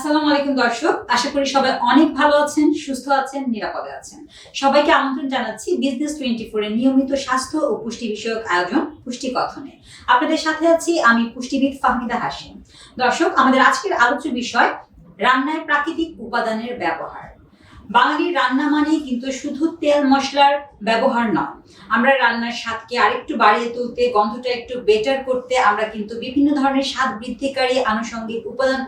আসসালামু আলাইকুম দর্শক, আশা করি সবাই অনেক ভালো আছেন, সুস্থ আছেন, নিরাপদে আছেন। সবাইকে আমন্ত্রণ জানাচ্ছি বিজনেস 24 এর নিয়মিত স্বাস্থ্য ও পুষ্টি বিষয়ক আয়োজন পুষ্টি কথনে। আপনাদের সাথে আছি আমি পুষ্টিবিদ ফাহমিদা হাশিম। দর্শক, আমাদের আজকের আলোচ্য বিষয় রান্নায় প্রাকৃতিক উপাদানের ব্যবহার। বাঙালির রান্না মানেই কিন্তু শুধু তেল মশলার ব্যবহার নয়, আমরা রান্নার স্বাদকে আরেকটু বাড়িয়ে তুলতে, গন্ধটা একটু বেটার করতে আমরা কিন্তু বিভিন্ন ধরনের স্বাদ বৃদ্ধিকারী আনুষঙ্গিক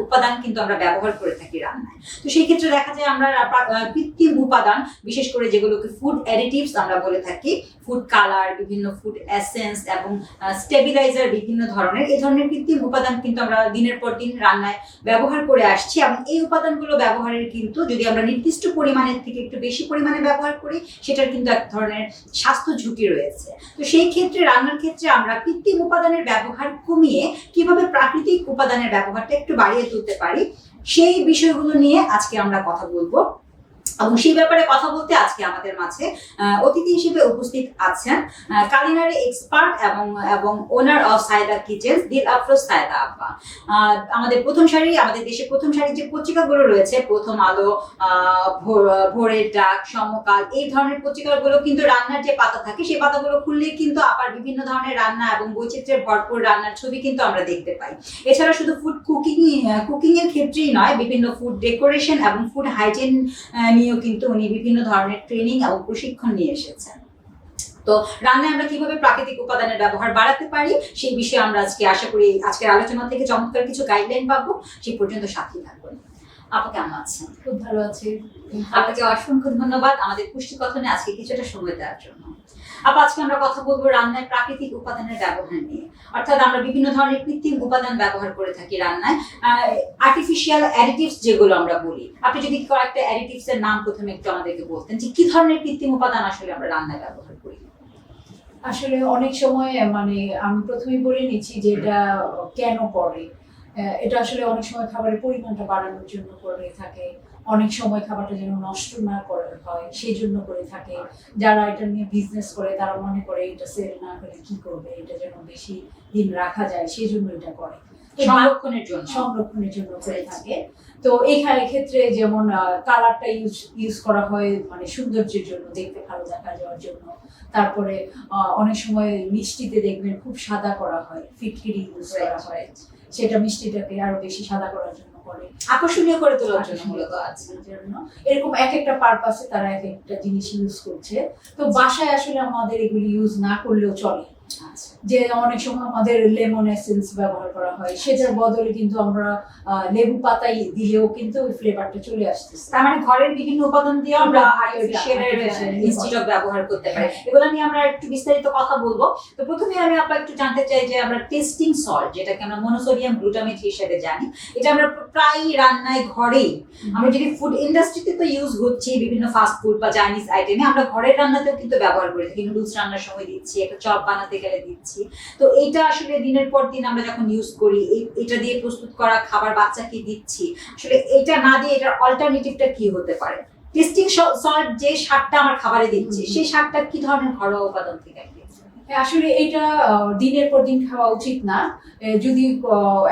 উপাদান কিন্তু আমরা ব্যবহার করে থাকি রান্নায়। তো সেই ক্ষেত্রে দেখা যায় আমরা কৃত্রিম উপাদান, বিশেষ করে যেগুলোকে ফুড অ্যাডিটিভস আমরা বলে থাকি, ফুড কালার, বিভিন্ন ফুড এসেন্স এবং স্টেবিলাইজার, বিভিন্ন ধরনের এই ধরনের কৃত্রিম উপাদান কিন্তু আমরা দিনের পর দিন রান্নায় ব্যবহার করে আসছি। এবং এই উপাদানগুলো ব্যবহারের কিন্তু যদি আমরা নির্দিষ্ট পরিমাণের থেকে একটু বেশি পরিমাণে ব্যবহার করি, সেটার কিন্তু এক ধরনের স্বাস্থ্য ঝুঁকি রয়েছে। তো সেই ক্ষেত্রে রান্নার ক্ষেত্রে আমরা কৃত্রিম উপাদানের ব্যবহার কমিয়ে কিভাবে প্রাকৃতিক উপাদানের ব্যবহারটা একটু বাড়িয়ে তুলতে পারি, সেই বিষয়গুলো নিয়ে আজকে আমরা কথা বলবো। এবং সেই ব্যাপারে কথা বলতে আজকে আমাদের মাঝে অতিথি হিসেবে উপস্থিত আছেন কালিনারি এক্সপার্ট এবং ওনার অফ সায়দা কিচেন, দিল আফরোজ সায়দা আপা। আমাদের দেশে প্রথম সারির যে পত্রিকাগুলো রয়েছে, প্রথম আলো, ভোরের ডাক, সমকাল, এই ধরনের পত্রিকাগুলো কিন্তু রান্নার যে পাতা থাকে, সেই পাতাগুলো খুললে কিন্তু আবার বিভিন্ন ধরনের রান্না এবং বৈচিত্র্যের ভরপুর রান্নার ছবি কিন্তু আমরা দেখতে পাই। এছাড়া শুধু ফুড কুকিং এর ক্ষেত্রেই নয়, বিভিন্ন ফুড ডেকোরেশন এবং ফুড হাইজিন নিয়েও কিন্তু উনি বিভিন্ন ধরনের ট্রেনিং এবং প্রশিক্ষণ নিয়ে এসেছেন। তো রান্নায় আমরা কিভাবে প্রাকৃতিক উপাদানের ব্যবহার বাড়াতে পারি, সেই বিষয়ে আমরা আশা করি আজকের আলোচনা থেকে চমৎকার কিছু গাইডলাইন পাবো। সেই পর্যন্ত সাথী থাকবেন। আপা কেমন আছেন? খুব ভালো আছি। আপনাকে অসংখ্য ধন্যবাদ আমাদের পুষ্টি কথনে আজকে কিছুটা সময় দেওয়ার জন্য। আপা, আজকে আমরা কথা বলবো রান্নায় প্রাকৃতিক উপাদানের ব্যবহার নিয়ে। অর্থাৎ আমরা বিভিন্ন ধরনের কৃত্রিম উপাদান ব্যবহার করে থাকি রান্নায়, আর্টিফিশিয়াল অ্যাডিটিভস যেগুলো আমরা বলি। আপনি যদি কয়েকটা অ্যাডিটিভস এর নাম প্রথমে একটু আমাদেরকে বলতেন, যে কি ধরনের কৃত্রিম উপাদান আসলে আমরা রান্নায় ব্যবহার করি? আসলে অনেক সময় আমি প্রথমেই বলে নিচ্ছি যে এটা কেন করে। এটা আসলে অনেক সময় খাবারের পরিমাণটা বাড়ানোর জন্য করে থাকে, অনেক সময় খাবারটা যেন নষ্ট না করা হয় সেই জন্য করে থাকে। যারা এটা নিয়ে বিজনেস করে তারা মনে করে এটা সেল না করে কি করবে, এটা যেন বেশি দিন রাখা যায় সেই জন্য এটা করে, সংরক্ষণের জন্য করে থাকে। তো এইখানে ক্ষেত্রে যেমন কালারটা ইউজ করা হয় মানে সৌন্দর্যের জন্য, দেখতে ভালো দেখা যাওয়ার জন্য। তারপরে অনেক সময় মিষ্টিতে দেখবেন খুব সাদা করা হয়, ফিটকিরি ইউজ করা হয়, সেটা মিষ্টিটাকে আরো বেশি সাদা করার জন্য করে, আকর্ষণীয় করে তোলার জন্য মূলত আছে। এরকম এক একটা পারপাসে তারা এক একটা জিনিস ইউজ করছে। তো বাসায় আসলে আমাদের এগুলি ইউজ না করলেও চলে। যে অনেক সময় আমাদের লেমন এসেন্স ব্যবহার করা হয়, সেটার বদলে কিন্তু আমরা লেবু পাতাই দিলেও কিন্তু ওই ফ্লেভারটা চলে আসতেছে। তার মানে ঘরের বিভিন্ন উপাদান দিয়ে আমরা আর্টিফিশিয়াল ব্যবহার করতে পারি। এগুলো নিয়ে আমরা একটু বিস্তারিত কথা বলবো। তো প্রথমে আমি আপনাকে একটু জানতে চাই যে আমরা টেস্টিং সল্ট, যেটাকে আমরা মনোসোডিয়াম গ্লুটামেট হিসেবে জানি, এটা আমরা প্রায় রান্নায় ঘরেই, আমরা যদি ফুড ইন্ডাস্ট্রিতে তো ইউজ হচ্ছে বিভিন্ন ফাস্ট ফুড বা চাইনিজ আইটেমে, আমরা ঘরের রান্নাতেও কিন্তু ব্যবহার করে থাকি। নুডলস রান্নার সময় দিচ্ছি, একটা চপ বানাতে গেলে দিচ্ছি। তো এইটা আসলে দিনের পর দিন আমরা যখন ইউজ করি, এটা দিয়ে প্রস্তুত করা খাবার বাচ্চাকে দিচ্ছি, আসলে এটা না দিয়ে এটার অল্টারনেটিভটা কি হতে পারে? টেস্টিং সল্ট যে স্বাদটা আমার খাবারে দিচ্ছি, সেই স্বাদটা কি ধরনের ঘরোয়া উপাদান থেকে? আসলে এটা দিনের পর দিন খাওয়া উচিত না। যদি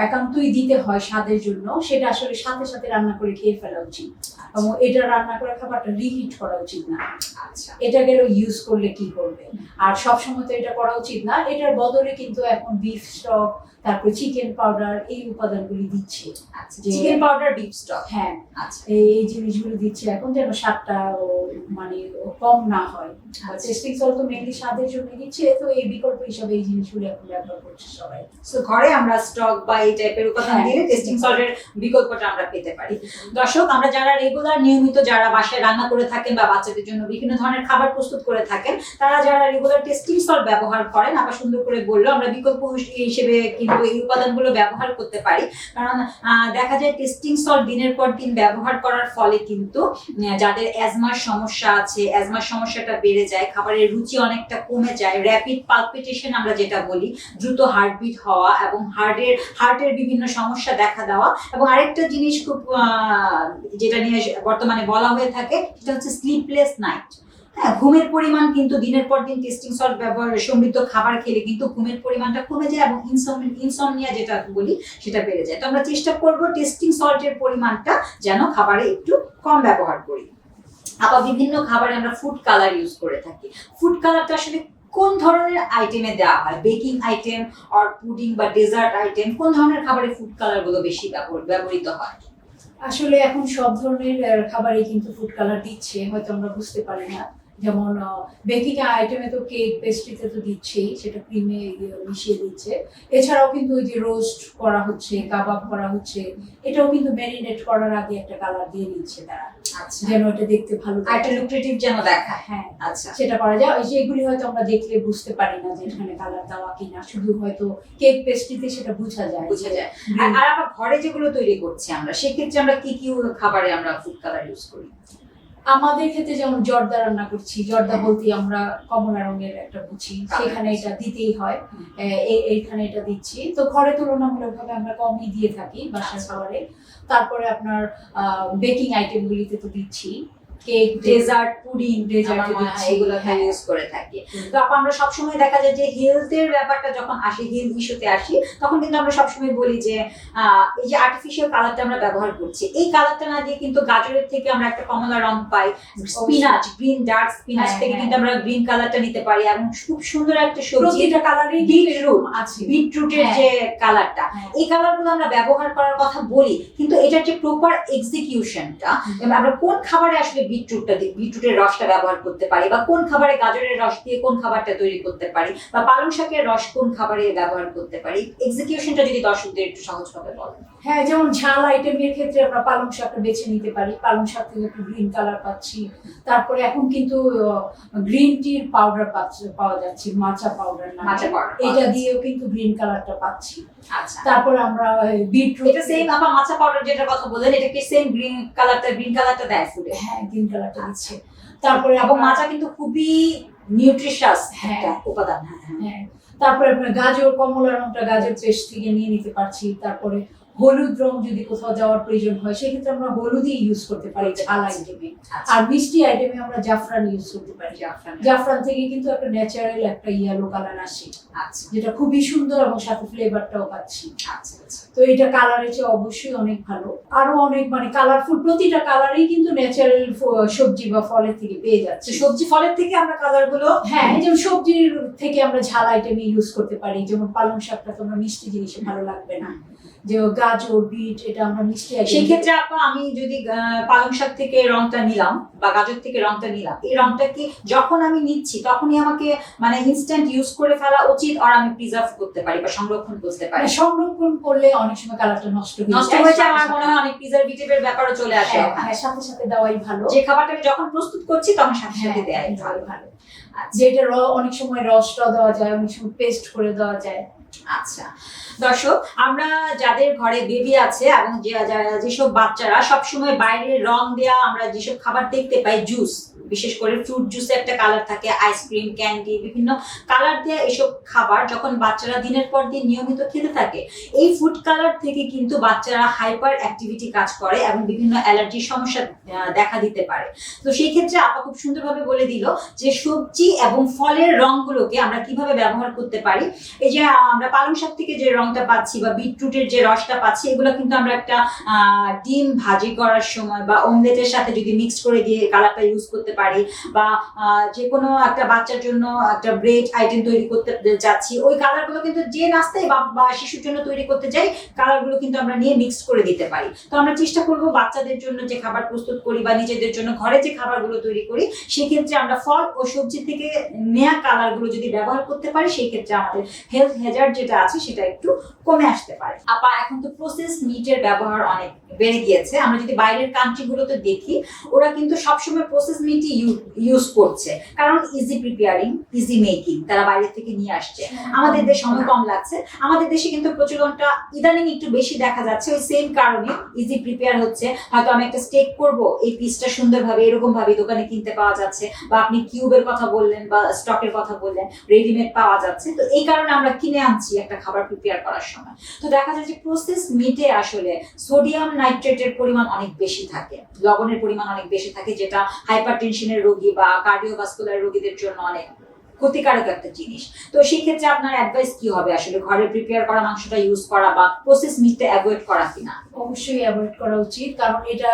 একান্তই দিতে হয় স্বাদের জন্য, সেটা আসলে সাথে সাথে রান্না করে খেয়ে ফেলা উচিত। এবং এটা রান্না করা খাবারটা রিহিট করা উচিত না। আচ্ছা, এটা গেল ইউজ করলে কি করবে। আর সবসময় তো এটা করা উচিত না। এটার বদলে কিন্তু এখন বিফ স্টক, তারপর চিকেন পাউডার, এই উপাদানগুলি দিচ্ছে। চিকেন পাউডার, বিফ স্টক, হ্যাঁ, এই জিনিসগুলো দিচ্ছে এখন, যেন স্বাদটা মানে কম না হয়। টেস্টিং সল্ট তো মেনলি স্বাদের জন্য দিচ্ছে, তো এই বিকল্প হিসাবে এই জিনিসগুলো এখন ব্যবহার করছে সবাই। সো ঘরে আমরা স্টক বা এই টাইপের উপাদান দিলে টেস্টিং সল্টের বিকল্পটা আমরা পেতে পারি। দর্শক, আমরা যারা রেগুলার নিয়মিত যারা বাসায় রান্না করে থাকেন বা বাচ্চাদের জন্য বিভিন্ন ধরনের খাবার প্রস্তুত করে থাকেন, তারা যারা রেগুলার টেস্টিং সল্ট ব্যবহার করেন, আবার সুন্দর করে বললো, আমরা বিকল্প হিসেবে কিন্তু এই উপাদানগুলো ব্যবহার করতে পারি। কারণ দেখা যায় টেস্টিং সল্ট দিনের পর দিন ব্যবহার করার ফলে কিন্তু যাদের অ্যাজমার সমস্যা আছে, অ্যাজমার সমস্যাটা বেড়ে যায়, খাবারের রুচি অনেকটা কমে যায়, র্যাপিড পালপিটেশন আমরা যেটা বলি, দ্রুত হার্টবিট হওয়া এবং হার্টের বিভিন্ন সমস্যা দেখা দেওয়া, এবং আরেকটা জিনিস খুব যেটা নিয়ে বর্তমানে বলা হয়ে থাকে, সেটা হচ্ছে স্লিপলেস নাইট। হ্যাঁ, ঘুমের পরিমাণ কিন্তু দিনের পর দিন টেস্টিং সল্ট ব্যবহার সমৃদ্ধ খাবার খেলে কিন্তু ঘুমের পরিমাণটা কমে যায় এবং ইনসমনিয়া যেটা বলি সেটা বেড়ে যায়। তো আমরা চেষ্টা করব টেস্টিং সল্টের পরিমাণটা যেন খাবারে একটু কম ব্যবহার করি। আবার বিভিন্ন খাবারে আমরা ফুড কালার ইউজ করে থাকি। ফুড কালারটা আসলে কোন ধরনের আইটেমে দেওয়া হয়? বেকিং আইটেম আর পুডিং বা ডেজার্ট আইটেম, কোন ধরনের খাবারে ফুড কালার গুলো বেশি ব্যবহৃত হয়? আসলে এখন সব ধরনের খাবারে কিন্তু ফুড কালার দিচ্ছে, হয়তো আমরা বুঝতে পারি না। যেমন বেকিং আইটেমে তো কেক পেস্ট্রিতে তো দিচ্ছেই, সেটা ক্রিমে মিশিয়ে দিচ্ছে। এছাড়াও কিন্তু ওই যে রোস্ট করা হচ্ছে, কাবাব করা হচ্ছে, এটাও কিন্তু ম্যারিনেট করার আগে একটা কালার দিয়ে দিচ্ছে তারা, আচ্ছা, যেন এটা দেখতে ভালো আর একটা লুক্রেটিভ যেন দেখায়। হ্যাঁ, আচ্ছা, সেটা করা যায়। ওই যে এগুলি হয়তো আমরা দেখলে বুঝতে পারি না যে এখানে কালার দেওয়া কিনা, শুধু হয়তো কেক পেস্ট্রিতে সেটা বোঝা যায়। বুঝা যায়। আর আবার ঘরে যেগুলো তৈরি করছি আমরা, সেক্ষেত্রে আমরা কি কি খাবারে আমরা ফুড কালার ইউজ করি? আমাদের ক্ষেত্রে যেমন জর্দা রান্না করছি, জর্দা বলতে আমরা কমলা রঙের একটা বুঝি, সেখানে এটা দিতেই হয়। এইখানে এটা দিচ্ছি, তো ঘরে তুলনামূলকভাবে আমরা কমই দিয়ে থাকি বাসার খাবারে। তারপরে আপনার বেকিং আইটেম গুলিতে তো দিচ্ছি, কেক, ডেজার্ট, পুডিং, ডেজার্ট এগুলো ইউজ করে থাকি। তো আমরা সবসময় দেখা যায় যে হেলথের ব্যাপারটা যখন আসে, হেলথ ইস্যুতে আসি, তখন কিন্তু আমরা সবসময় বলি যে এই যে আর্টিফিশিয়াল কালারটা আমরা ব্যবহার করছি, এই কালারটা না দিয়ে কিন্তু গাজরের থেকে আমরা একটা কমলা রং পাই, স্পিনাচ, গ্রিন ডার্ক স্পিনাচ থেকে কিন্তু আমরা গ্রিন কালারটা নিতে পারি, এবং খুব সুন্দর একটা সবজি প্রতিটা কালারই বিটরুট আছে, বিটরুটের যে কালারটা, এই কালারগুলো আমরা ব্যবহার করার কথা বলি, কিন্তু এটার যে প্রপার এক্সিকিউশনটা, আমরা কোন খাবারে আসলে বিটরুটের রসটা ব্যবহার করতে পারি, বা কোন খাবারে গাজরের রস দিয়ে কোন খাবারটা তৈরি করতে পারি, বা পালং শাকের রস কোন খাবারে ব্যবহার করতে পারি, এক্সিকিউশনটা যদি দর্শকদের একটু সহজভাবে বলেন। হ্যাঁ, যেমন ঝাল আইটেমের ক্ষেত্রে আমরা পালং শাকটা বেছে নিতে পারি, পালং শাক থেকে একটু গ্রিন কালার পাচ্ছি। তারপরে এখন কিন্তু গ্রিন টির পাউডার পাওয়া যাচ্ছে, মাচা পাউডার, এটা দিয়েও কিন্তু গ্রিন কালারটা পাচ্ছি। আচ্ছা, তারপরে আমরা বিটরুট, এটা সেম আবার মাচা পাউডার যেটা কথা বললেন, এটা কি সেম গ্রিন কালারটা দেয় ফুডে? হ্যাঁ, গ্রিন কালারটা দিচ্ছে। তারপরে এবং মাচা কিন্তু খুবই নিউট্রিশাস একটা উপাদান। হ্যাঁ, তারপরে আপনার গাজর, কমলা রংটা গাজর পেস্ট থেকে নিয়ে নিতে পারছি। তারপরে হলুদ রং যদি কোথাও যাওয়ার প্রয়োজন হয়, সেক্ষেত্রে আমরা হলুদই ইউজ করতে পারি ঝাল আইটেমে। আর মিষ্টি আইটেমে আমরা জাফরান ইউজ করতে পারি। জাফরান থেকে কিন্তু একটা ন্যাচারাল একটা ইয়েলো কালার আসে, যেটা খুবই সুন্দর এবং সাথে ফ্লেভারটাও পাচ্ছি। তো এটা কালারের চেয়ে অবশ্যই অনেক ভালো। আরো অনেক মানে কালারফুল, প্রতিটা কালারই কিন্তু ন্যাচারাল সবজি বা ফলের থেকে পেয়ে যাচ্ছে। সবজি ফলের থেকে আমরা কালার গুলো, হ্যাঁ, যেমন সবজির থেকে আমরা ঝাল আইটেমে ইউজ করতে পারি। যেমন পালং শাকটা তো আমরা মিষ্টি জিনিসে ভালো লাগবে না, যে গাজর, বিট, এটা আমরা মিষ্টি আইটেম। সেই ক্ষেত্রে আমি যদি পালং শাক থেকে রংটা নিলাম বা গাজর থেকে রংটা নিলাম, এই রংটা কি যখন আমি নিচ্ছি তখনই আমাকে মানে ইনস্ট্যান্ট ইউজ করে ফেলা উচিত, আর আমি প্রিজার্ভ করতে পারি বা সংরক্ষণ করতে পারি? সংরক্ষণ করলে অনেক সময় কালারটা নষ্ট হয়ে যায়। আমার মনে হয় অনেক প্রিজারভেটিভের ব্যাপারও চলে আসে। হ্যাঁ, সাথে সাথে দেওয়াই ভালো। যে খাবারটা আমি যখন প্রস্তুত করছি তখন সাথে সাথে দেওয়াই ভালো। যেটা অনেক সময় রসটা দেওয়া যায়, অনেক সময় পেস্ট করে দেওয়া যায়। আচ্ছা দর্শক, আমরা যাদের ঘরে বেবি আছে এবং যেসব বাচ্চারা সবসময় বাইরের রং দেয়া আমরা যেসব খাবার দেখতে পাই, জুস, বিশেষ করে ফ্রুট জুসে একটা কালার থাকে, আইসক্রিম, ক্যান্ডি, বিভিন্ন কালার দেয়া এসব খাবার যখন বাচ্চারা দিনের পর দিন নিয়মিত খেতে থাকে, এই ফুড কালার থেকে কিন্তু বাচ্চারা হাইপার অ্যাক্টিভিটি কাজ করে এবং বিভিন্ন অ্যালার্জির সমস্যা দেখা দিতে পারে। তো সেই ক্ষেত্রে আপা খুব সুন্দরভাবে বলে দিল যে সবজি এবং ফলের রংগুলোকে আমরা কিভাবে ব্যবহার করতে পারি। এই যে আমরা পালং শাক থেকে যে রংটা পাচ্ছি বা বিটরুটের যে রসটা পাচ্ছি, এগুলো কিন্তু আমরা একটা ডিম ভাজি করার সময় বা অমলেটের সাথে যদি মিক্স করে দিয়ে কালারটা ইউজ করতে পারি, বা যে কোনো একটা বাচ্চার জন্য একটা ব্রেড আইটেম তৈরি করতে যাচ্ছি, ওই কালারগুলো কিন্তু যে নাস্তায় বা শিশুর জন্য তৈরি করতে যাই, কালারগুলো কিন্তু আমরা নিয়ে মিক্স করে দিতে পারি। তো আমরা চেষ্টা করব বাচ্চাদের জন্য যে খাবার প্রস্তুত করি বা নিজেদের জন্য ঘরে যে খাবারগুলো তৈরি করি, সেক্ষেত্রে আমরা ফল ও সবজি থেকে নেয়া কালারগুলো যদি ব্যবহার করতে পারি, সেই ক্ষেত্রে আমাদের হেলথ হ্যাজার্ড যেটা আছে সেটা একটু কমে আসতে পারে। আপা, এখন তো প্রসেস মিটের ব্যবহার অনেক বেড়ে গিয়েছে। আমরা যদি বাইরের কান্ট্রিগুলোতে দেখি, ওরা কিন্তু সবসময় প্রসেস মিটই ইউজ করছে, কারণ ইজি প্রিপেয়ারিং, ইজি মেকিং, তারা বাইরে থেকে নিয়ে আসছে। আমাদের দেশে সময় কম লাগছে। আমাদের দেশে কিন্তু প্রচলনটা ইদানিং একটু বেশি দেখা যাচ্ছে, ওই সেম কারণে ইজি প্রিপেয়ার হচ্ছে। হয়তো আমি একটা স্টেক করব, এই পিসটা সুন্দরভাবে এরকম ভাবে দোকানে কিনতে পাওয়া যাচ্ছে, বা আপনি কিউবের কথা বললেন বা স্টকের কথা বললেন, রেডিমেড পাওয়া যাচ্ছে। তো এই কারণে আমরা কিনে আনছি একটা খাবার প্রিপেয়ার করার সময়। তো দেখা যায় যে প্রসেস মিটে আসলে সোডিয়াম নাইট্রেটের পরিমাণ অনেক বেশি থাকে, লবণের পরিমাণ অনেক বেশি থাকে, যেটা হাইপারটেনশনের রোগী বা কার্ডিওভাস্কুলার রোগীদের জন্য অনেক ক্ষতিকারক একটা জিনিস। তো সেই ক্ষেত্রে আপনার অ্যাডভাইস কি হবে, আসলে ঘরে প্রিপেয়ার করা মাংসটা ইউজ করা বা প্রসেস মিটটা অ্যাভয়েড করা কিনা? অবশ্যই অ্যাভয়েড করা উচিত, কারণ এটা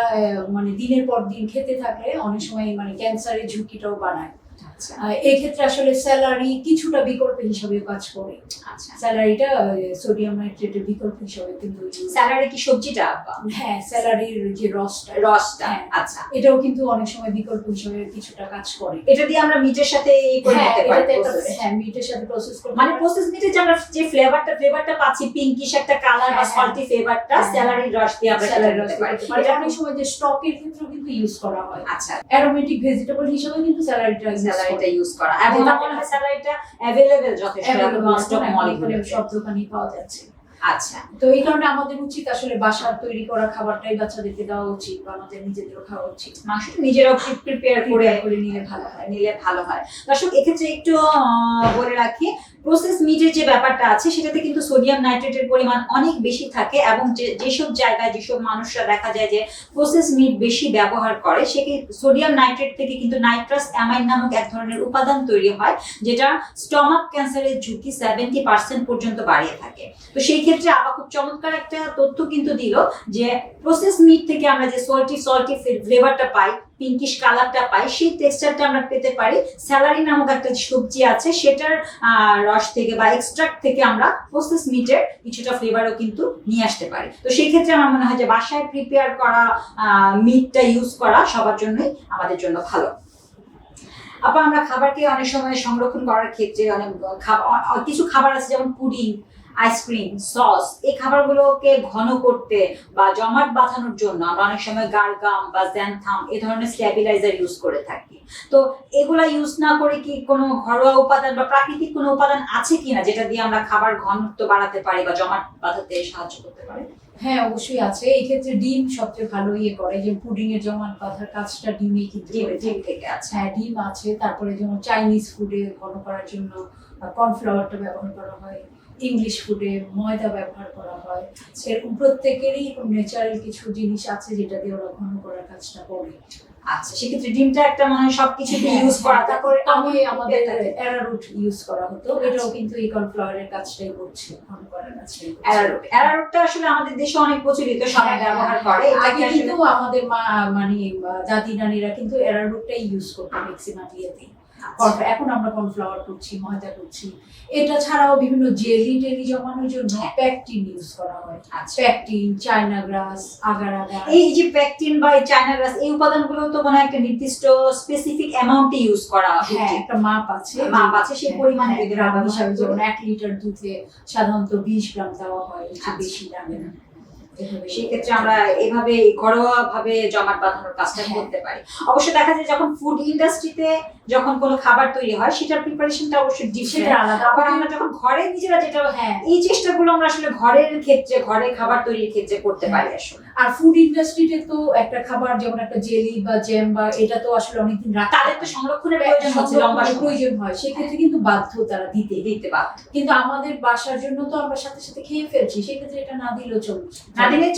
মানে দিনের পর দিন খেতে থাকলে অনেক সময় মানে ক্যান্সারের ঝুঁকিটাও বাড়ায়। আচ্ছা এই ক্ষেত্রে আসলে স্যালারি কিছুটা বিকল্প হিসেবে কাজ করে। আচ্ছা, স্যালারিটা সোডিয়াম নাইট্রেটের বিকল্প হিসেবে কিন্তু স্যালারি কি সবজিটা? হ্যাঁ, স্যালারির যে রসটা। হ্যাঁ, আচ্ছা, এটাও কিন্তু অনেক সময় বিকল্প হিসেবে কিছুটা কাজ করে। এটা দিয়ে আমরা মিটের সাথে এই করে হ্যাঁ, নিতে পারি এটাতে একটা process। হ্যাঁ মিটের সাথে প্রসেস করতে মানে পারি। প্রসেস মিটে যে আমরা যে ফ্লেভারটা পাচ্ছি, পিঙ্কিশ একটা কালার বা হ্যাঁ, সল্টি ফ্লেভারটা হ্যাঁ, স্যালারির রস দিয়ে আমরা সেটা স্যালারি নিতে পারি। এটা অনেক সময় যে স্টকের ক্ষেত্রেও কিন্তু ইউজ করা হয়। আচ্ছা, অ্যারোমেটিক ভেজিটেবল হিসেবে কিন্তু স্যালারিটা ইউজ করা, এবং আমার মনে হয় স্যালারিটা অ্যাভেলেবেল যথেষ্ট, এবং স্টক মলিকুল সব দোকানেই পাওয়া যাচ্ছে। আচ্ছা, তো এই কারণে আমাদের উচিত আসলে বাসার তৈরি করা খাবারটাই বাচ্চাদেরকে দেওয়া উচিত, বা আমাদের নিজেদেরও খাওয়া উচিত। মাংসটা নিজেরাও প্রিপেয়ার করে করে নিলে ভালো হয়। ভালো হয়। দর্শক, এক্ষেত্রে একটু বলে রাখি, প্রসেস মিটের যে ব্যাপারটা আছে সেটাতে কিন্তু সোডিয়াম নাইট্রেটের পরিমাণ অনেক বেশি থাকে, এবং যেসব জায়গায় যেসব মানুষরা দেখা যায় যে প্রসেস মিট বেশি ব্যবহার করে, সেক্ষেত্রে সোডিয়াম নাইট্রেট থেকে কিন্তু নাইট্রাস অ্যামাইন নামক এক ধরনের উপাদান তৈরি হয়, যেটা স্টমাক ক্যান্সারের ঝুঁকি 70% পর্যন্ত বাড়িয়ে থাকে। তো সেই ক্ষেত্রে আবার খুব চমৎকার একটা তথ্য কিন্তু দিল যে প্রসেস মিট থেকে আমরা যে সল্টি ফ্লেভারটা পাই, পিঙ্কিশ কালারটা পাই, সেই টেক্সচারটা আমরা পেতে পারি স্যালারি নামক একটা সবজি আছে সেটার রস থেকে বা এক্সট্রাক্ট থেকে আমরা প্রসেস মিটের কিছুটা ফ্লেভারও কিন্তু নিয়ে আসতে পারি। তো সেই ক্ষেত্রে আমার মনে হয় যে বাসায় প্রিপেয়ার করা মিটটা ইউজ করা সবার জন্যই আমাদের জন্য ভালো। আবার আমরা খাবারকে অনেক সময় সংরক্ষণ করার ক্ষেত্রে অনেক কিছু খাবার আছে, যেমন পুডিং, আইসক্রিম, সস, এই খাবারগুলোকে ঘন করতে বা জমাট বাঁধানোর জন্য আমরা অনেক সময় গার্গাম বা জ্যানথাম এই ধরনের স্ট্যাবিলাইজার ইউজ করে থাকি। তো এগুলা ইউজ না করে কি কোনো ঘরোয়া উপাদান বা প্রাকৃতিক কোনো উপাদান আছে কিনা যেটা দিয়ে আমরা খাবার ঘনত্ব বাড়াতে পারি বা জমাট বাঁধাতে সাহায্য করতে পারি? হ্যাঁ, অবশ্যই আছে। এই ক্ষেত্রে ডিম সবচেয়ে ভালো করে, যে পুডিং এর জমাট বাঁধার কাজটা ডিমই কিন্তু করে ডিম থাকে। থেকে আছে। হ্যাঁ, ডিম আছে। তারপরে যেমন চাইনিজ ফুডে ঘন করার জন্য কর্নফ্লাওয়ারটা ব্যবহার করা হয়, ইংলিশ ফুডে ময়দা ব্যবহার করা হয়। এরকম প্রত্যেকেরই ন্যাচারাল কিছু জিনিস আছে যেটা দিয়ে ওরা ঘন করার কাজটা করে। আচ্ছা, সেক্ষেত্রে ডিমটা একটা মানে সবকিছুতে ইউজ করা। তারপরে আগে আমাদের অ্যারারুট ইউজ করা হতো, এটাও কিন্তু এই কর্নফ্লাওয়ারের কাজটাই করছে, ঘন করার কাজটাই করছে। অ্যারারুটটা আসলে আমাদের দেশে অনেক প্রচলিত, সবাই ব্যবহার করে। আগে কিন্তু আমাদের মা মানে দাদি নানিরা কিন্তু অ্যারারুটটাই ইউজ করতো ম্যাক্সিমাম ইয়েতে। এখন আমরা কর্নফ্লাওয়ার করছি, ময়দা করছি। এটা ছাড়াও বিভিন্ন জেলি টেলি জমানোর জন্য প্যাকটিন ইউজ করা হয়। প্যাকটিন, চায়না গ্রাস, আগার আগার। এই যে প্যাকটিন বা চায়না গ্রাস, এই উপাদানগুলো তো মানে একটা নির্দিষ্ট স্পেসিফিক অ্যামাউন্টে ইউজ করা হয়। হ্যাঁ, একটা মাপ আছে, সেই পরিমাণে গ্রাম হিসাবে। যেমন 1 লিটার দুধে সাধারণত 20 গ্রাম দেওয়া হয়, বেশি লাগে না। সেক্ষেত্রে আমরা এভাবে ঘরোয়া ভাবে জমাট বাঁধানোর কাজটা করতে পারি। অবশ্য দেখা যায় যখন ফুড ইন্ডাস্ট্রিতে যখন কোনো খাবার তৈরি হয় সেটার প্রিপারেশনটা অবশ্যই ডিফারেন্ট আলাদা। আবার আমরা যখন ঘরে নিজেরা যেটা এই চেষ্টাগুলো আমরা আসলে ঘরের ক্ষেত্রে, ঘরে খাবার তৈরির ক্ষেত্রে করতে পারি আসলে। আর ফুড ইন্ডাস্ট্রিতে তো একটা খাবার যেমন একটা জেলি বা জ্যাম বা এটা তো আসলে অনেকদিন তাদের তো সংরক্ষণের প্রয়োজন হচ্ছে, লম্বা প্রয়োজন হয়, সেক্ষেত্রে কিন্তু বাধ্য তারা দিতে বাধ্য। কিন্তু আমাদের বাসার জন্য তো আমরা সাথে সাথে খেয়ে ফেলছি, সেক্ষেত্রে এটা না দিলেও চলছে,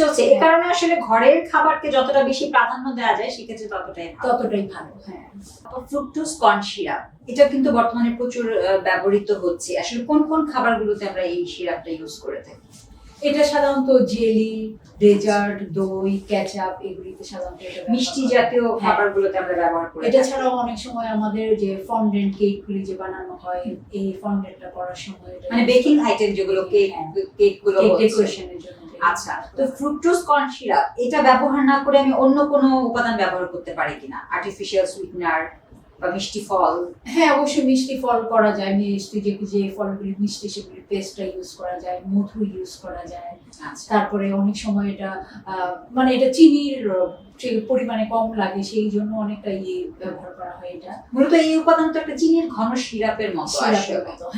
চলছে। এই কারণে আসলে ঘরের খাবারকে যতটা বেশি প্রাধান্য দেওয়া যায় সেক্ষেত্রে ততটাই ভালো। হ্যাঁ, ফ্রুক্টোজ কর্ন সিরাপ, এটা কিন্তু বর্তমানে প্রচুর ব্যবহৃত হচ্ছে। আসলে কোন কোন খাবারগুলোতে আমরা এই সিরাপটা ইউজ করে থাকি? এটা সাধারণত জেলি, ডেজার্ট, দই, কেচাপ, এগুলিতে সাধারণত মিষ্টি জাতীয় খাবারগুলোতে আমরা ব্যবহার করি। এটা ছাড়াও অনেক সময় আমাদের যে ফন্ডেন্ট কেকগুলি যে বানানো হয়, এই ফন্ডেন্টটা করার সময় মানে বেকিং আইটেম যেগুলো কেকগুলো ডেকোরেশনের জন্য। আচ্ছা, তো ফ্রুক্টোজ কর্ন সিরাপ এটা ব্যবহার না করে আমি অন্য কোনো উপাদান ব্যবহার করতে পারি কিনা? আর্টিফিশিয়াল সুইটনার বা মিষ্টি ফল? হ্যাঁ, অবশ্যই মিষ্টি ফল করা যায়। মিষ্টি যে ফলগুলি মিষ্টি সেগুলি পেস্টটা ইউজ করা যায়, মধু ইউজ করা যায়। তারপরে অনেক সময় এটা মানে এটা চিনির পরিমাণে কম লাগে, সেই জন্য অনেকটা ব্যবহার করা হয়। এটা মূলত এই উপাদানটা একটা চিনির ঘন সিরাপের মতো।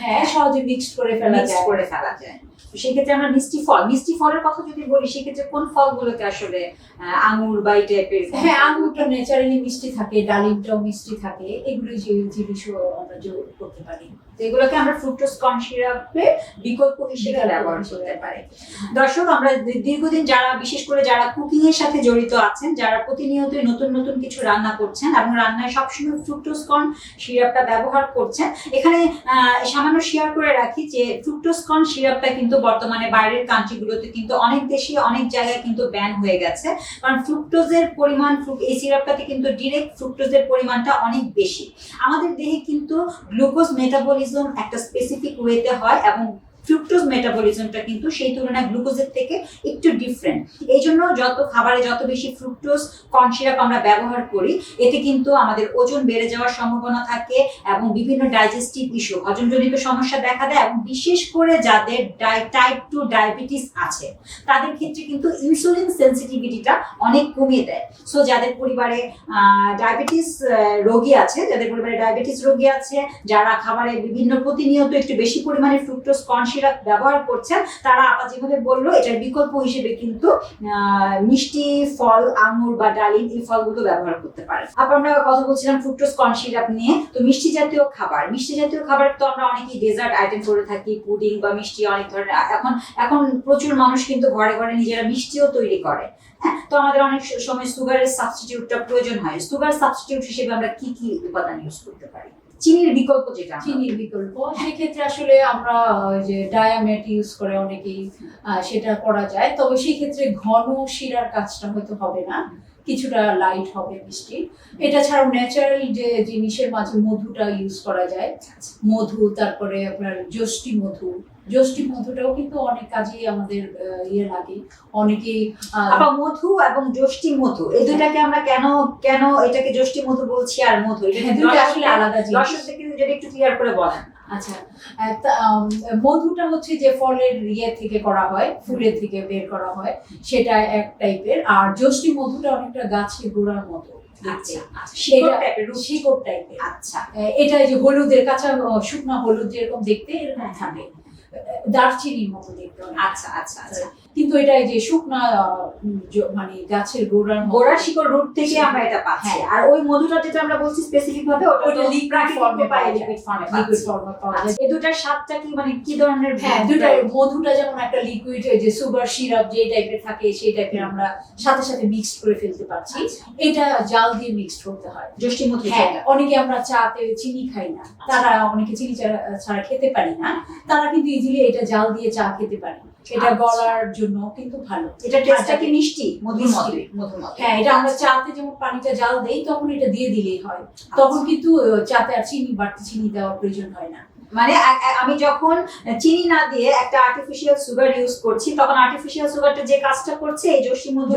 হ্যাঁ, সহজে মিক্সড করে ফেলা যায়। তো সেক্ষেত্রে আমরা মিষ্টি ফলের কথা যদি বলি, সেক্ষেত্রে কোন ফলগুলোকে আসলে আঙুর বা এই টাইপের? হ্যাঁ, আঙুরটা ন্যাচারালি মিষ্টি থাকে, ডালিমটাও মিষ্টি থাকে, এগুলো যে জিনিসও আমরা যোগ করতে পারি। তো এগুলোকে আমরা ফ্রুক্টোজ কর্ন সিরাপে বিকল্প হিসেবে ব্যবহার করতে পারি। দর্শক, আমরা দীর্ঘদিন যারা, বিশেষ করে যারা কুকিং এর সাথে জড়িত আছেন, যারা প্রতিনিয়তই নতুন নতুন কিছু রান্না করছেন এবং রান্নায় সবসময় ফ্রুক্টোজ কর্ন সিরাপটা ব্যবহার করছেন, এখানে সামান্য শেয়ার করে রাখি যে ফ্রুক্টোজ কর্ন সিরাপটা কিন্তু বর্তমানে বাইরের কান্ট্রিগুলোতে কিন্তু অনেক দেশে অনেক জায়গায় কিন্তু ব্যান হয়ে গেছে, কারণ ফ্রুক্টোজের পরিমাণ এই সিরাপটাতে কিন্তু ডিরেক্ট ফ্রুক্টোজের পরিমাণটা অনেক বেশি। আমাদের দেহে কিন্তু গ্লুকোজ মেটাবলিজম একটা স্পেসিফিক ওয়েতে হয় এবং ফ্রুক্টোজ মেটাবলিজমটা কিন্তু সেই তুলনায় গ্লুকোজের থেকে একটু ডিফারেন্ট। এই জন্য যত খাবারে যত বেশি ফ্রুক্টোজ কর্ন সিরাপ আমরা ব্যবহার করি, এতে কিন্তু আমাদের ওজন বেড়ে যাওয়ার সম্ভাবনা থাকে এবং বিভিন্ন ডাইজেস্টিভ ইস্যু, হজমজনিত সমস্যা দেখা দেয়, এবং বিশেষ করে যাদের টাইপ 2 ডায়াবেটিস আছে তাদের ক্ষেত্রে কিন্তু ইনসুলিন সেন্সিটিভিটিটা অনেক কমিয়ে দেয়। সো যাদের পরিবারে ডায়াবেটিস রোগী আছে, যারা খাবারে বিভিন্ন প্রতিনিয়ত একটু বেশি পরিমাণে ফ্রুক্টোজ কর্ন সিরাপ ব্যবহার করছেন, তারা আপা যেভাবে বললো এটার বিকল্প হিসেবে কিন্তু মিষ্টি ফল, আঙুর বা ডালিম, এই ফলগুলো ব্যবহার করতে পারেন। আপা, আমরা কথা বলছিলাম ফ্রুক্টোজ কর্ন সিরাপ নিয়ে। তো মিষ্টি জাতীয় খাবার তো আমরা অনেকেই ডেজার্ট আইটেম করে থাকি, পুডিং বা মিষ্টি অনেক ধরনের। এখন প্রচুর মানুষ কিন্তু ঘরে ঘরে নিজেরা মিষ্টিও তৈরি করে। হ্যাঁ, তো আমাদের অনেক সময় সুগারের সাবস্টিটিউটটা প্রয়োজন হয়। সুগার সাবস্টিটিউট হিসেবে আমরা কি কি উপাদান ইউজ করতে পারি? চিনির বিকল্প সেক্ষেত্রে আসলে আমরা যে ডায়ামেট ইউজ করে অনেকেই, সেটা করা যায়। তবে সেই ক্ষেত্রে ঘন শিরার কাজটা হয়তো হবে না, কিছুটা লাইট হবে মিষ্টি। এটা ছাড়াও ন্যাচারাল যে জিনিসের মাঝে মধুটা ইউজ করা যায়, মধু, তারপরে আপনার যষ্টি মধুটাও কিন্তু অনেক কাজেই আমাদের লাগে। অনেকেই মধু এবং যষ্টি মধু, এই দুটাকে আমরা কেন এটাকে যষ্টি মধু বলছি আর মধু, এটা আসলে আলাদা জিনিস। দর্শকদেরকে যদি একটু ক্লিয়ার করে বলেন। আচ্ছা, মধুটা হচ্ছে যে ফলের থেকে করা হয়, ফুলের থেকে বের করা হয়, সেটা এক টাইপের। আর যষ্টি মধুটা অনেকটা গাছের গোড়ার মতো, শিকড় টাইপের। আচ্ছা, এটা যে হলুদের কাঁচা শুকনো হলুদ যেরকম দেখতে এরকম থাকে, দারচিনির মতো দেখতে। আচ্ছা, কিন্তু এটা যে শুকনা মানে গাছের গোড়া শিকড় রুট থেকে আমরা এটা পাচ্ছি। আর ওই মধুটা যেটা আমরা বলছি স্পেসিফিক ভাবে, ওটা লিকুইড ফর্মে পাওয়া যায়। এই দুটার স্বাদটা কি, মানে কি ধরনের? হ্যাঁ, মধুটা যেমন একটা লিকুইড, যে সুগার সিরাপ যে টাইপের থাকে সেই টাইপের আমরা সাথে সাথে মিক্সড করে ফেলতে পারছি। এটা জাল দিয়ে মিক্সড করতে হয় যষ্টি মধু। অনেকে আমরা চাতে চিনি খাই না, তারা অনেকে চিনি ছাড়া খেতে পারি না, তারা কিন্তু ইজিলি এটা জাল দিয়ে চা খেতে পারে। এটা গলার জন্য কিন্তু ভালো। এটা টেস্টটা কি মিষ্টি মধুর মতো? হ্যাঁ, এটা আমরা চাতে যেমন পানিটা জাল দেই তখন এটা দিয়ে দিলেই হয়, তখন কিন্তু চাতে আর বাড়তি চিনি দেওয়ার প্রয়োজন হয় না। মানে আমি যখন চিনি না দিয়ে একটা আর্টিফিশিয়াল সুগার ইউজ করছি, তখন আর্টিফিশিয়াল সুগারটা যে কাজটা করছে এই যষ্টি মধু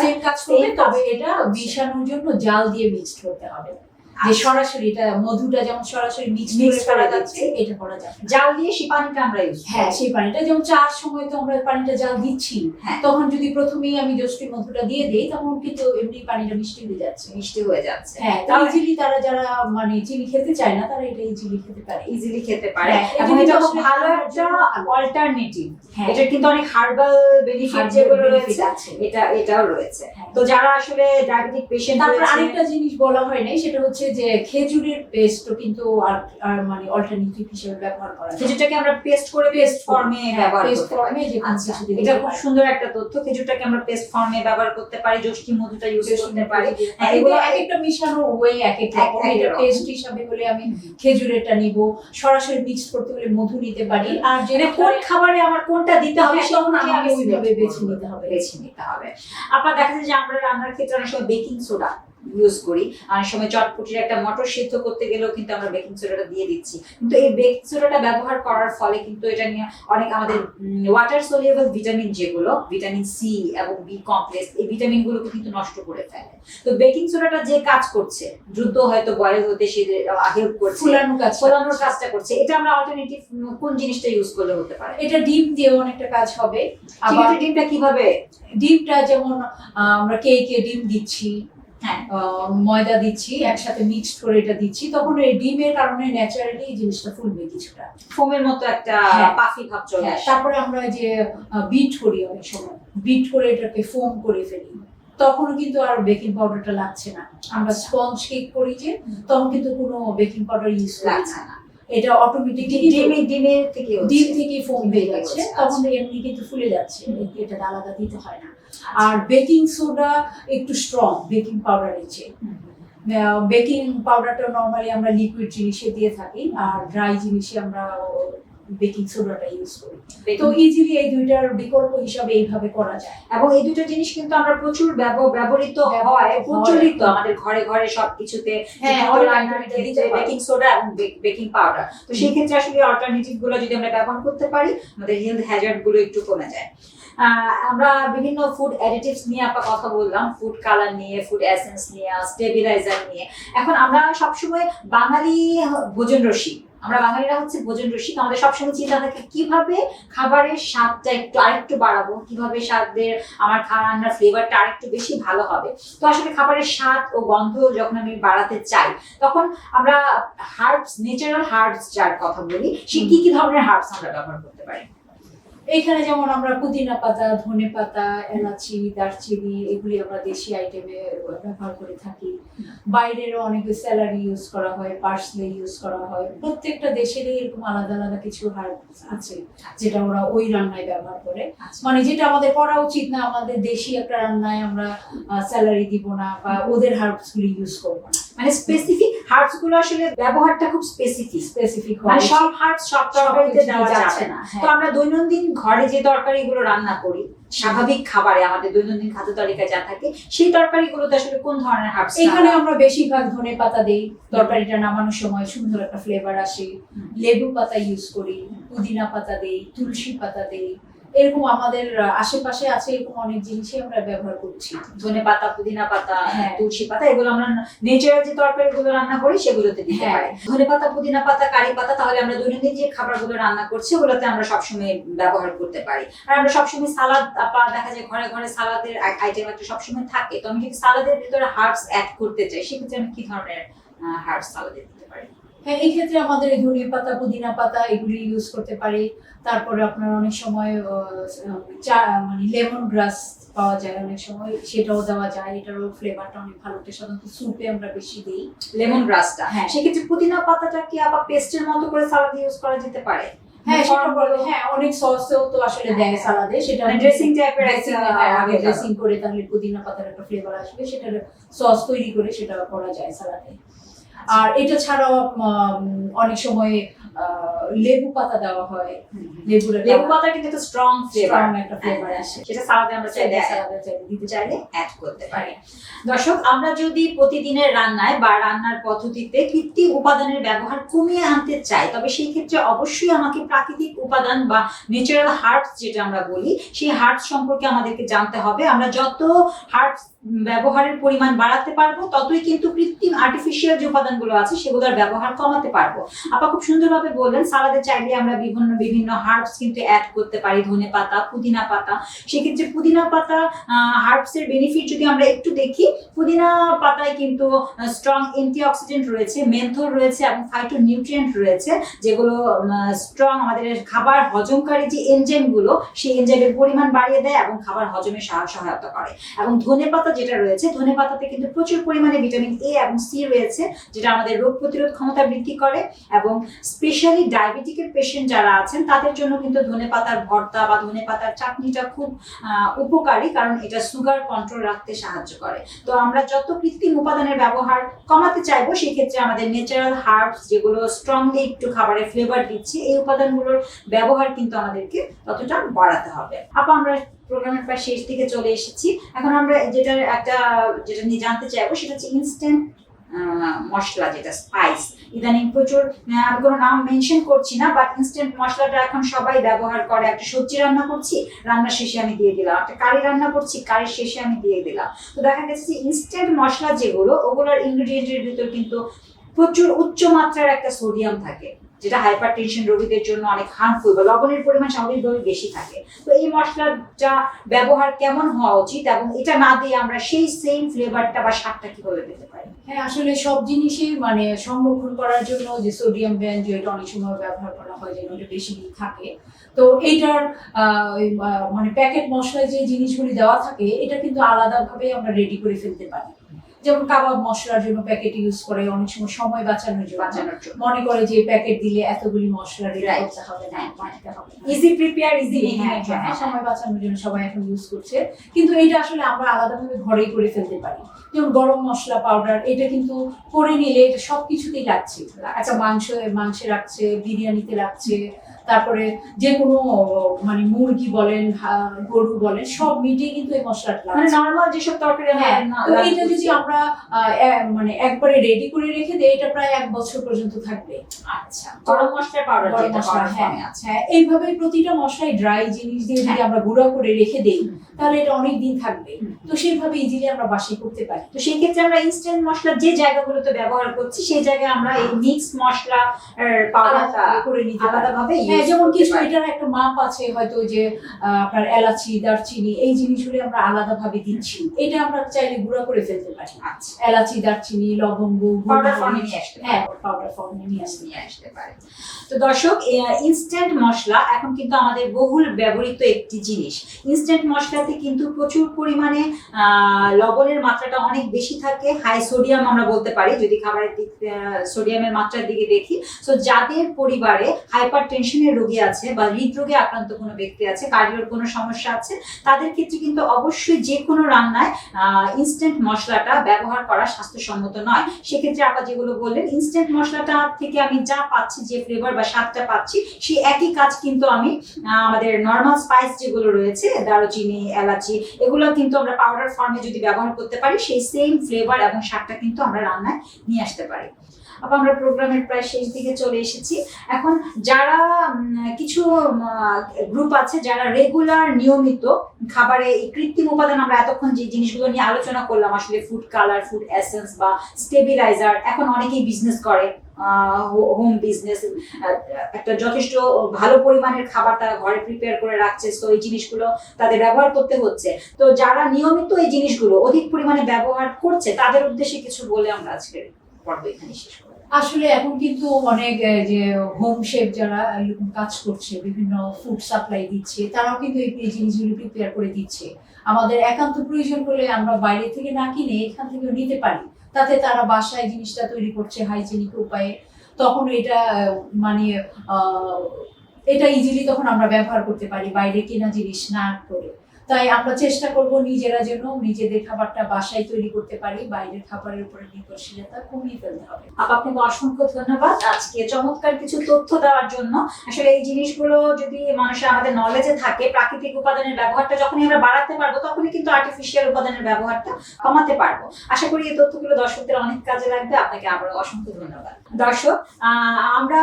সেম কাজ করবে, তবে এটা মিশানোর জন্য জাল দিয়ে মিক্সড করতে হবে। যে সরাসরি এটা মধুটা যেমন সরাসরি মিক্স করা যাচ্ছে, এটা করা যাবে জাল দিয়ে। সেই পানিটা আমরা ইউজ, হ্যাঁ, সেই পানিটা যেমন চার সময় তো আমরা পানিটা জাল দিচ্ছি, তখন যদি প্রথমেই আমি যষ্টি মধুটা দিয়ে দেই তখন কিন্তু এমনি পানিটা মিষ্টি হয়ে যাচ্ছে। হ্যাঁ, ইজিলি তারা যারা মানে চিনি খেতে চায় না, তারা এটা ইজিলি খেতে পারে। এবং এটা খুব ভালো একটা অল্টারনেটিভ। এটা কিন্তু অনেক হার্বাল বেনিফিট যেগুলো রয়েছে এটাও রয়েছে। তো যারা আসলে ডায়াবেটিক পেশেন্ট, তারপর আরেকটা জিনিস বলা হয় নাই, সেটা হচ্ছে যে খেজুরের পেস্টও কিন্তু মানে অল্টারনেটিভ হিসেবে ব্যবহার করা যায়। খেজুরটাকে আমরা পেস্ট ফর্মে ব্যবহার করতে পারি। এটা খুব সুন্দর একটা তথ্য। খেজুরটাকে আমরা পেস্ট ফর্মে ব্যবহার করতে পারি, যষ্টি মধুটা ইউজ করতে পারি। এগুলো এক একটা মিশানোর ওয়ে এক এক রকম। এটা পেস্ট হিসাবে হলে আমি খেজুরেরটা নিব, সরাসরি মিক্স করতে হলে মধু নিতে পারি। আর যে কোন খাবারে আমার কোনটা দিতে হবে তখন আমাকে ওইভাবে বেছে নিতে হবে। আপনারা দেখা যায় যে আমরা রান্নার ক্ষেত্রে অনেক সময় বেকিং সোডা ইউজ করি, অনেক সময় চটপটির একটা মটর সিদ্ধ করতে গেলেও কিন্তু আমরা বেকিং সোডাটা দিয়ে দিচ্ছি। কিন্তু এই বেকিং সোডাটা ব্যবহার করার ফলে কিন্তু এটা নিয়ে অনেক আমাদের ওয়াটার সলিউবল ভিটামিন, যেগুলো ভিটামিন সি এবং বি কমপ্লেক্স, এই ভিটামিন গুলোকে কিন্তু নষ্ট করে ফেলে। তো বেকিং সোডাটা যে কাজ করছে, দ্রুত হয়তো বয়েল হতে সে হেল্প করছে, ফোলানোর কাজটা করছে, এটা আমরা অল্টারনেটিভ কোন জিনিসটা ইউজ করলে হতে পারে? এটা ডিম দিয়ে অনেকটা কাজ হবে। আবার ডিমটা কিভাবে? ডিমটা যেমন আমরা কেকে ডিম দিচ্ছি, হ্যাঁ ময়দা দিচ্ছি, একসাথে মিক্সড করে এটা দিচ্ছি, তখন এই ডিমের কারণে ন্যাচারালি এই জিনিসটা ফুলবে কিছুটা, ফোমের মতো একটা হ্যাঁ। পাফি ভাব চলে আসে। তারপরে আমরা যে বিট করি, অনেক সময় বিট করে এটাকে ফোম করে ফেলি, তখন কিন্তু আর বেকিং পাউডারটা লাগছে না। আমরা স্পঞ্জ কেক করি যে, তখন কিন্তু কোনো বেকিং পাউডার ইউজ লাগছে না, এটা অটোমেটিকলি ডিম থেকে ফোম হয়ে যাচ্ছে, তখন এমনি কিন্তু ফুলে যাচ্ছে, এটা আলাদা দিতে হয় না। আর বেকিং সোডা একটু স্ট্রং বেকিং পাউডারের চেয়ে। বেকিং পাউডারটা নর্মালি আমরা লিকুইড জিনিসে দিয়ে থাকি, আর ড্রাই জিনিসে আমরা বেকিং সোডাটা ইউজ করি। তো ইজিলি এই দুইটার বিকল্প হিসাবে এইভাবে করা যায়, এবং এই দুটো জিনিস কিন্তু আমরা প্রচুর ব্যবহৃত হয়, প্রচলিত আমাদের ঘরে ঘরে সবকিছুতে, বেকিং সোডা এবং বেকিং পাউডার। তো সেই ক্ষেত্রে আসলে অল্টারনেটিভ গুলো যদি আমরা ব্যবহার করতে পারি, আমাদের হেলথ হ্যাজার্ড গুলো একটু কমে যায়। আমরা বিভিন্ন ফুড অ্যাডিটিভস নিয়ে আপনার কথা বললাম, ফুড কালার নিয়ে, ফুড এসেন্স নিয়ে, স্টেবিলাইজার নিয়ে। এখন আমরা সবসময় বাঙালি ভোজন রসিক, আমরা বাঙালিরা হচ্ছে ভোজন রসিক, আমাদের সবসময় চিন্তা থাকে কিভাবে খাবারের স্বাদটা আরেকটু বাড়াবো, কিভাবে স্বাদের আমার রান্নার ফ্লেভারটা আরেকটু বেশি ভালো হবে। তো আসলে খাবারের স্বাদ ও গন্ধ যখন আমি বাড়াতে চাই, তখন আমরা হার্বস, ন্যাচারাল হার্বস যার কথা বলি, সে কি কি ধরনের হার্বস আমরা ব্যবহার করতে পারি? এইখানে যেমন আমরা পুদিনা পাতা, ধনে পাতা, এলাচি, দারচিনি, এগুলি আমরা দেশি আইটেমে ব্যবহার করে থাকি। বাইরেরও অনেক স্যালারি ইউজ করা হয়, পার্সলে ইউজ করা হয়। প্রত্যেকটা দেশেরই এরকম আলাদা আলাদা কিছু হার্বস আছে যেটা ওরা ওই রান্নায় ব্যবহার করে। মানে যেটা আমাদের করা উচিত না, আমাদের দেশি একটা রান্নায় আমরা স্যালারি দিব না বা ওদের হার্বস গুলি ইউজ করবো না। মানে স্পেসিফিক হার্বস গুলো আসলে ব্যবহারটা খুব স্পেসিফিক মানে সব হার্বস সব তরকারিতে দেওয়া যাচ্ছে না। তো আমরা দৈনন্দিন ঘরে যে তরকারিগুলো রান্না করি, স্বাভাবিক খাবারে আমাদের দৈনন্দিন খাদ্য তালিকায় যা থাকে, সেই তরকারিগুলোতে আসলে কোন ধরনের হার্বস? এখানে আমরা বেশিরভাগ ধনে পাতা দেই, তরকারিটা নামানোর সময় সুন্দর একটা ফ্লেভার আসে। লেবু পাতা ইউজ করি, পুদিনা পাতা দেই, তুলসী পাতা দেই, এরকম আমাদের আশেপাশে আছে এরকম অনেক জিনিসই আমরা ব্যবহার করছি। ধনে পাতা, পুদিনা পাতা, তুলসী পাতা, এগুলো আমরা নেচারাল যে তরকারিগুলো রান্না করি সেগুলোতে দিতে পারি। ধনে পাতা, পুদিনা পাতা, কারি পাতা, তাহলে আমরা দৈনন্দিন যে খাবারগুলো রান্না করছি ওগুলোতে আমরা সবসময় ব্যবহার করতে পারি। আর আমরা সবসময় সালাদ, দেখা যায় ঘরে ঘরে সালাদের আইটেম একটা সবসময় থাকে। তো আমি যদি সালাদের ভিতরে হার্বস অ্যাড করতে চাই, সেক্ষেত্রে আমি কি ধরনের হার্বস সালাদে দিতে পারি? হ্যাঁ, এই ক্ষেত্রে আমাদের ধনে পাতা, পুদিনা পাতা এগুলি ইউজ করতে পারি। তারপরে আপনার অনেক সময় মানে লেমন গ্রাস পাওয়া যায়, অনেক সময় সেটাও দেওয়া যায়, এটারও ফ্লেভারটা অনেক ভালো। সাধারণত স্যুপে আমরা বেশি দিই লেমন গ্রাসটা। হ্যাঁ, সেক্ষেত্রে পুদিনা পাতাটা কি আবার পেস্টের মতো করে সালাদে ইউজ করা যেতে পারে? হ্যাঁ, অনেক সসেও তো আসলে দেয় সালাদে, সেটা ড্রেসিং টাইপের আগে ড্রেসিং করে তাহলে পুদিনা পাতার একটা ফ্লেভার আসবে, সেটার সস তৈরি করে সেটা করা যায় সালাদে। আর এটা ছাড়াও অনেক সময় লেবু পাতা দেওয়া হয়। লেবু পাতা কিন্তু একটা স্ট্রং একটা ফ্লেভার আসে, সেটা সালাদে আমরা দিতে চাইলে অ্যাড করতে পারি। দর্শক, আমরা যদি প্রতিদিনের রান্নায় বা রান্নার পদ্ধতিতে কৃত্রিম উপাদানের ব্যবহার কমিয়ে আনতে চাই, তবে সেই ক্ষেত্রে অবশ্যই আমাকে প্রাকৃতিক উপাদান বা ন্যাচারাল হার্বস যেটা আমরা বলি, সেই হার্বস সম্পর্কে আমাদেরকে জানতে হবে। আমরা যত হার্বস ব্যবহারের পরিমাণ বাড়াতে পারবো, ততই কিন্তু কৃত্রিম আর্টিফিশিয়াল যে উপাদানগুলো আছে সেগুলোর ব্যবহার কমাতে পারবো। আপা খুব সুন্দরভাবে বললেন, সালাদে চাইলে আমরা বিভিন্ন হার্বস কিন্তু অ্যাড করতে পারি, ধনে পাতা, পুদিনা পাতা। সেক্ষেত্রে পুদিনা পাতা হার্বসের বেনিফিট যদি আমরা একটু দেখি, পুদিনা পাতায় কিন্তু স্ট্রং অ্যান্টিঅক্সিডেন্ট রয়েছে, মেন্থল রয়েছে এবং ফাইটোনিউট্রিয়েন্ট রয়েছে, যেগুলো স্ট্রং আমাদের খাবার হজমকারী যে এনজাইমগুলো, সেই এনজাইমের পরিমাণ বাড়িয়ে দেয় এবং খাবার হজমে সহায়তা করে। এবং ধনে পাতা যেটা রয়েছে, ধনে পাতাতে কিন্তু প্রচুর পরিমাণে ভিটামিন এ এবং সি রয়েছে, যেটা আমাদের রোগ প্রতিরোধ ক্ষমতা বৃদ্ধি করে। এবং স্পেশালি ডায়াবেটিকের পেশেন্ট যারা আছেন তাদের জন্য কিন্তু ধনে পাতার ভর্তা বা ধনে পাতার চাটনিটা খুব উপকারী, কারণ এটা সুগার কন্ট্রোল রাখতে সাহায্য করে। তো আমরা যত কৃত্রিম উপাদানের ব্যবহার কমাতে চাইবো, সেই ক্ষেত্রে আমাদের ন্যাচারাল হার্বস যেগুলো স্ট্রংলি একটু খাবারে ফ্লেভার দিচ্ছে, এই উপাদানগুলোর ব্যবহার কিন্তু আমাদেরকে ততটা বাড়াতে হবে। আপা, আমরা প্রোগ্রামের প্রায় শেষ দিকে চলে এসেছি। এখন আমরা যেটা নিয়ে জানতে চাইবো সেটা হচ্ছে ইনস্ট্যান্ট মশলা, যেটা স্পাইস। ইদানিং প্রচুর, আমি কোনো নাম মেনশন করছি না, বাট ইনস্ট্যান্ট মশলাটা এখন সবাই ব্যবহার করে। একটা সবজি রান্না করছি, রান্নার শেষে আমি দিয়ে দিলাম, একটা কারি রান্না করছি, কারির শেষে আমি দিয়ে দিলাম। তো দেখা গেছে যে ইনস্ট্যান্ট মশলা যেগুলো, ওগুলোর ইনগ্রেডিয়েন্টের ভিতর কিন্তু প্রচুর উচ্চ মাত্রার একটা সোডিয়াম থাকে, যেটা হাইপারটেনশন রোগীদের জন্য অনেক হার্মফুল বা লবণের পরিমাণ স্বাভাবিকভাবে বেশি থাকে। তো এই মশলাটা ব্যবহার কেমন হওয়া উচিত এবং এটা না দিয়ে আমরা সেই সেম ফ্লেভারটা বা স্বাদটা কিভাবে পেতে পারি? হ্যাঁ, আসলে সব জিনিসই মানে সংরক্ষণ করার জন্য যে সোডিয়াম বেঞ্জো, এটা অনেক সময় ব্যবহার করা হয় যেন এটা বেশি দিন থাকে। তো এইটার মানে প্যাকেট মশলায় যে জিনিসগুলি দেওয়া থাকে এটা কিন্তু আলাদাভাবে আমরা রেডি করে ফেলতে পারি। যেমন কাবাব মশলার জন্য প্যাকেট ইউজ করে, অনেক সময় বাঁচানোর জন্য মনে করে যে প্যাকেট দিলে এতগুলি মশলা রেডি করতে হবে না, বানাতে হবে না, ইজি প্রিপেয়ার ইজি সময় বাঁচানোর জন্য সবাই এখন ইউজ করছে। কিন্তু এটা আসলে আমরা আলাদাভাবে ঘরেই করে ফেলতে পারি। যেমন গরম মশলা পাউডার, এটা কিন্তু করে নিলে এটা সবকিছুতেই লাগছে। একটা মাংসে লাগছে, বিরিয়ানিতে লাগছে, তারপরে যে কোনো মানে মুরগি বলেন, গরু বলেন, সব মিটেই কিন্তু এই মশলাটা মানে নরমাল যেসব তরকারি। হ্যাঁ, তো এটা যদি আমরা মানে একবারে রেডি করে রেখে দেই, এটা প্রায় 1 বছর পর্যন্ত থাকবে। আচ্ছা, গরম মশলার পাউডার যেটা পাউডার ফর্মে আছে। হ্যাঁ, এইভাবেই প্রতিটা মশলাই ড্রাই জিনিস দিয়ে যদি আমরা গুঁড়া করে রেখে দেই তাহলে এটা অনেক দিন থাকবে। তো সেইভাবে ইজিলি আমরা বাসায় করতে পারি। তো সেই ক্ষেত্রে আমরা ইনস্ট্যান্ট মশলা যে জায়গাগুলোতে ব্যবহার করছি সেই জায়গায় আমরা এই মিক্স মশলা পাউডারটা করে নিতে আলাদাভাবে যেমন কিছু এটার একটা মাপ আছে, হয়তো যে আপনার এলাচি, দারচিনি, এই জিনিসগুলো আমরা আলাদাভাবে দিচ্ছি, এটা আমরা চাইলে গুঁড়া করে ফেলতে পারি। আচ্ছা, এলাচি, দারচিনি, লবঙ্গ পাউডার ফর্মে নিয়ে আসতে হ্যাঁ, পাউডার ফর্মে নিয়ে আসতে পারে। তো দর্শক, ইনস্ট্যান্ট মশলা এখন কিন্তু আমাদের বহুল ব্যবহৃত একটি জিনিস। ইনস্ট্যান্ট মশলাতে কিন্তু প্রচুর পরিমাণে লবণের মাত্রাটা অনেক বেশি থাকে, হাই সোডিয়াম আমরা বলতে পারি যদি খাবারের দিক সোডিয়ামের মাত্রার দিকে দেখি। তো যাদের পরিবারে হাইপার টেনশনের রোগী আছে বা হৃদরোগে আক্রান্ত কোনো ব্যক্তি আছে, কার্ডিওর কোনো সমস্যা আছে, তাদের ক্ষেত্রে কিন্তু অবশ্যই যে কোনো রান্নায় ইনস্ট্যান্ট মশলাটা ব্যবহার করা স্বাস্থ্যসম্মত নয়। সেক্ষেত্রে আপা যেগুলো বললেন, ইনস্ট্যান্ট মশলাটা থেকে আমি যা পাচ্ছি, যে ফ্লেভার বা স্বাদটা পাচ্ছি, সেই একই কাজ কিন্তু আমি আমাদের নর্মাল স্পাইস যেগুলো রয়েছে, দারুচিনি, এলাচি, এগুলো কিন্তু আমরা পাউডার ফর্মে যদি ব্যবহার করতে পারি, সেই সেম ফ্লেভার এবং স্বাদটা কিন্তু আমরা রান্নায় নিয়ে আসতে পারি। আবার আমরা প্রোগ্রামের প্রায় শেষ দিকে চলে এসেছি। এখন যারা কিছু গ্রুপ আছে যারা রেগুলার নিয়মিত খাবারে এই কৃত্রিম উপাদান, আমরা এতক্ষণ যে জিনিসগুলো নিয়ে আলোচনা করলাম, আসলে ফুড কালার, ফুড এসেন্স বা স্টেবিলাইজার, এখন অনেকেই বিজনেস করে, হোম বিজনেস, একটা যথেষ্ট ভালো পরিমাণের খাবার তারা ঘরে প্রিপেয়ার করে রাখছে। তো এই জিনিসগুলো তাদের ব্যবহার করতে হচ্ছে। তো যারা নিয়মিত এই জিনিসগুলো অধিক পরিমাণে ব্যবহার করছে তাদের উদ্দেশ্যে কিছু বলে আমরা আজকের পর্ব এখানে শেষ করব। আসলে এখন কিন্তু অনেক যে হোম শেফ যারা এরকম কাজ করছে, বিভিন্ন ফুড সাপ্লাই দিচ্ছে, তারাও কিন্তু এই জিনিসগুলো প্রিপেয়ার করে দিচ্ছে। আমাদের একান্ত প্রয়োজন হলে আমরা বাইরে থেকে না কিনে এখান থেকে নিতে পারি। তাতে তারা বাসায় জিনিসটা তৈরি করছে হাইজেনিক উপায়ে, তখন এটা মানে এটা ইজিলি তখন আমরা ব্যবহার করতে পারি বাইরে কেনা জিনিস না করে। তাই আমরা চেষ্টা করব নিজেরা যেন নিজেদের খাবারটা বাসায় তৈরি করতে পারি, বাইরের খাবারের উপরে নির্ভরশীলতা কমিয়ে ফেলতে হবে। আপনাকে অসংখ্য ধন্যবাদ আজকে চমৎকার কিছু তথ্য দেওয়ার জন্য। আসলে এই জিনিসগুলো যদি মানুষের আমাদের নলেজে থাকে, প্রাকৃতিক উপাদানের ব্যবহারটা যখনই আমরা বাড়াতে পারবো, তখনই কিন্তু আর্টিফিশিয়াল উপাদানের ব্যবহারটা কমাতে পারবো। আশা করি এই তথ্যগুলো দর্শকদের অনেক কাজে লাগবে। আপনাকে আবারও অসংখ্য ধন্যবাদ। দর্শক, আমরা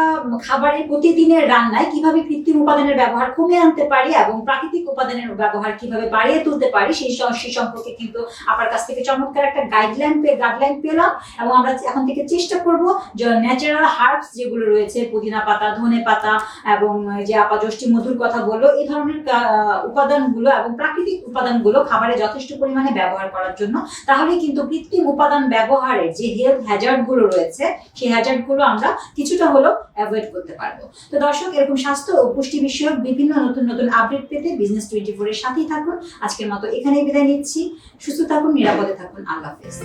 খাবারের প্রতিদিনের রান্নায় কিভাবে কৃত্রিম উপাদানের ব্যবহার কমিয়ে আনতে পারি এবং প্রাকৃতিক উপাদানের ব্যবহার কিভাবে বাড়িয়ে তুলতে পারি সেই সম্পর্কে কিন্তু আপনার কাছ থেকে চমৎকার একটা গাইডলাইন পেলাম। এবং আমরা এখন থেকে চেষ্টা করব যে ন্যাচারাল হার্বস যেগুলো রয়েছে, পুদিনা পাতা, ধনে পাতা এবং যে আপা যষ্টি মধুর কথা বললো, এই ধরনের উপাদানগুলো এবং প্রাকৃতিক উপাদানগুলো খাবারে যথেষ্ট পরিমাণে ব্যবহার করার জন্য। তাহলে কিন্তু কৃত্রিম উপাদান ব্যবহারের যে হেলথ হ্যাজার্ড গুলো রয়েছে, সেই হ্যাজার্ড গুলো আমরা কিছুটা হলেও অ্যাভয়েড করতে পারবো। তো দর্শক, এরকম স্বাস্থ্য ও পুষ্টি বিষয়ক বিভিন্ন নতুন নতুন আপডেট পেতে বিজনেস 24 এর সাথেই থাকুন। আজকের মতো এখানেই বিদায় নিচ্ছি। সুস্থ থাকুন, নিরাপদে থাকুন। আল্লাহ হাফেজ।